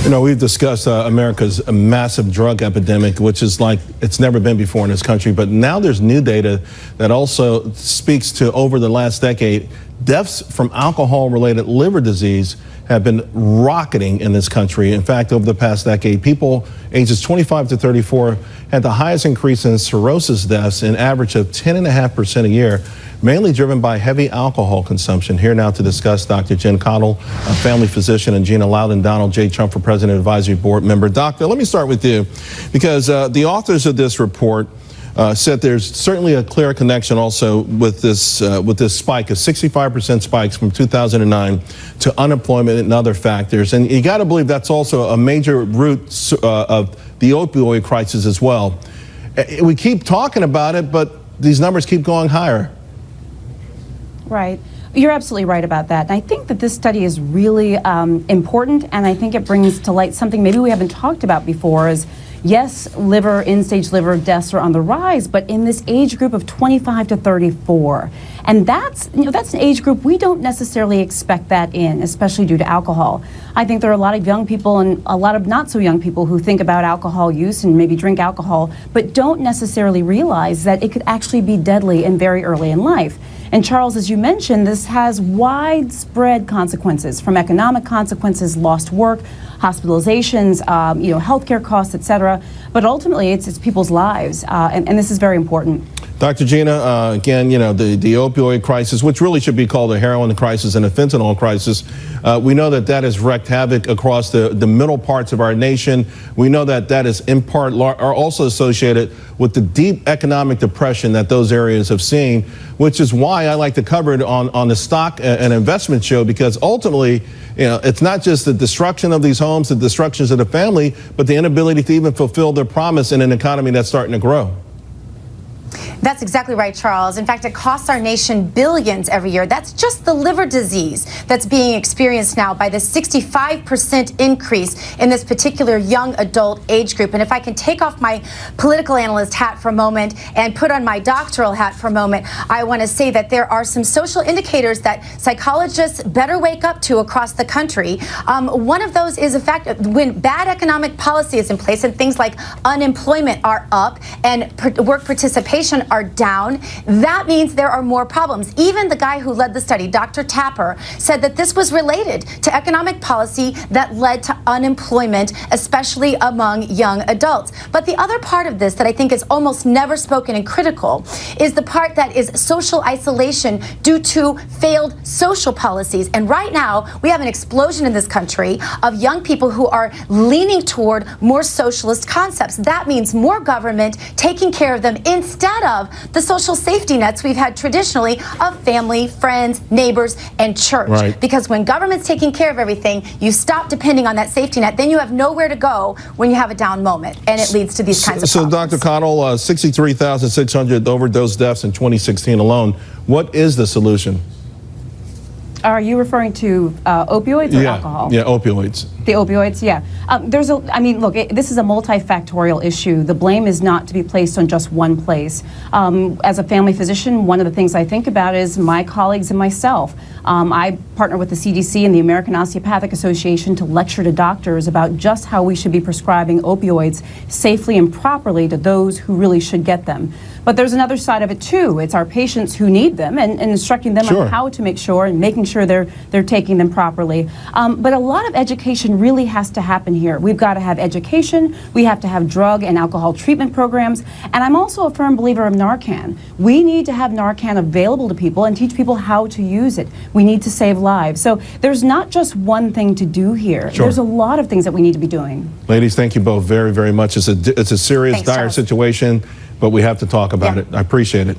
You know, we've discussed America's massive drug epidemic, which is like it's never been before in this country. But now there's new data that also speaks to over the last decade, deaths from alcohol-related liver disease have been rocketing in this country. In fact, over the past decade, people ages 25 to 34 had the highest increase in cirrhosis deaths, an average of 10.5% a year, mainly driven by heavy alcohol consumption. Here now to discuss Dr. Jen Caudle, a family physician, and Gina Loudon, Donald J. Trump for President Advisory Board member. Doctor, let me start with you, because the authors of this report said there's certainly a clear connection also with this spike, a 65% spikes from 2009 to unemployment and other factors. And you got to believe that's also a major root of the opioid crisis as well. We keep talking about it, but these numbers keep going higher. Right. You're absolutely right about that. And I think that this study is really important, and I think it brings to light something maybe we haven't talked about before is, yes, end-stage liver deaths are on the rise, but in this age group of 25 to 34. And that's an age group we don't necessarily expect that in, especially due to alcohol. I think there are a lot of young people and a lot of not so young people who think about alcohol use and maybe drink alcohol, but don't necessarily realize that it could actually be deadly and very early in life. And Charles, as you mentioned, this has widespread consequences, from economic consequences, lost work, hospitalizations, healthcare costs, et cetera. But ultimately, it's people's lives, and this is very important. Dr. Gina, again, the opioid crisis, which really should be called a heroin crisis and a fentanyl crisis, we know that has wreaked havoc across the middle parts of our nation. We know that is in part are also associated with the deep economic depression that those areas have seen, which is why I like to cover it on the Stock and Investment Show, because ultimately, it's not just the destruction of these homes, the destructions of the family, but the inability to even fulfill their promise in an economy that's starting to grow. That's exactly right, Charles. In fact, it costs our nation billions every year. That's just the liver disease that's being experienced now by the 65% increase in this particular young adult age group. And if I can take off my political analyst hat for a moment and put on my doctoral hat for a moment, I want to say that there are some social indicators that psychologists better wake up to across the country. One of those is the fact that when bad economic policy is in place and things like unemployment are up and work participation are down, that means there are more problems. Even the guy who led the study, Dr. Tapper, said that this was related to economic policy that led to unemployment, especially among young adults. But the other part of this that I think is almost never spoken and critical is the part that is social isolation due to failed social policies. And right now, we have an explosion in this country of young people who are leaning toward more socialist concepts. That means more government taking care of them instead of the social safety nets we've had traditionally of family, friends, neighbors, and church. Right. Because when government's taking care of everything, you stop depending on that safety net. Then you have nowhere to go when you have a down moment, and it leads to these kinds of problems. So, Dr. Caudle, 63,600 overdose deaths in 2016 alone. What is the solution? Are you referring to opioids or alcohol? Yeah, opioids. The opioids, yeah. Look, this is a multifactorial issue. The blame is not to be placed on just one place. As a family physician, one of the things I think about is my colleagues and myself. I partner with the CDC and the American Osteopathic Association to lecture to doctors about just how we should be prescribing opioids safely and properly to those who really should get them. But there's another side of it too. It's our patients who need them and instructing them on how to make sure and making sure they're taking them properly. But a lot of education really has to happen here. We've got to have education. We have to have drug and alcohol treatment programs. And I'm also a firm believer of Narcan. We need to have Narcan available to people and teach people how to use it. We need to save lives. So there's not just one thing to do here. Sure. There's a lot of things that we need to be doing. Ladies, thank you both very, very much. It's a serious, dire situation, but we have to talk about it. I appreciate it.